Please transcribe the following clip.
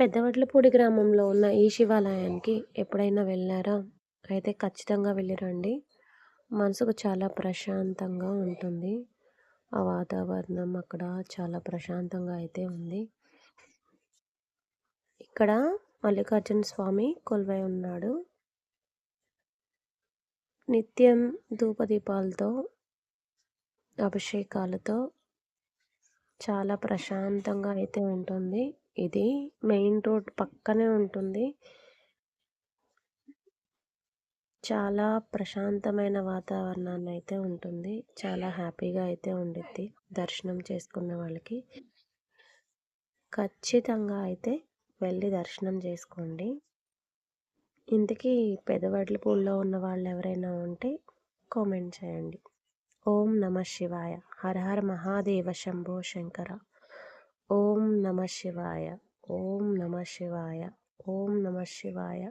పెద్దవడ్లపూడి గ్రామంలో ఉన్న ఈ శివాలయానికి ఎప్పుడైనా వెళ్లారా? అయితే ఖచ్చితంగా వెళ్లి రండి. మనసుకు చాలా ప్రశాంతంగా ఉంటుంది. ఆ వాతావరణం అక్కడ చాలా ప్రశాంతంగా అయితే ఉంది. ఇక్కడ మల్లికార్జున స్వామి కొలువై ఉన్నాడు. నిత్యం ధూపదీపాలతో, అభిషేకాలతో చాలా ప్రశాంతంగా అయితే ఉంటుంది. ఇది మెయిన్ రోడ్ పక్కనే ఉంటుంది. చాలా ప్రశాంతమైన వాతావరణాన్నయితే ఉంటుంది. చాలా హ్యాపీగా అయితే ఉండిద్ది దర్శనం చేసుకున్న వాళ్ళకి. ఖచ్చితంగా అయితే వెళ్ళి దర్శనం చేసుకోండి. ఇంతకీ పెదవడ్లపూడిలో ఉన్న వాళ్ళెవరైనా ఉంటే కామెంట్ చేయండి. ఓం నమః శివాయ. హర హర మహాదేవ శంభో శంకర. ఓం నమః శివాయ. ఓం నమః శివాయ. ఓం నమః శివాయ.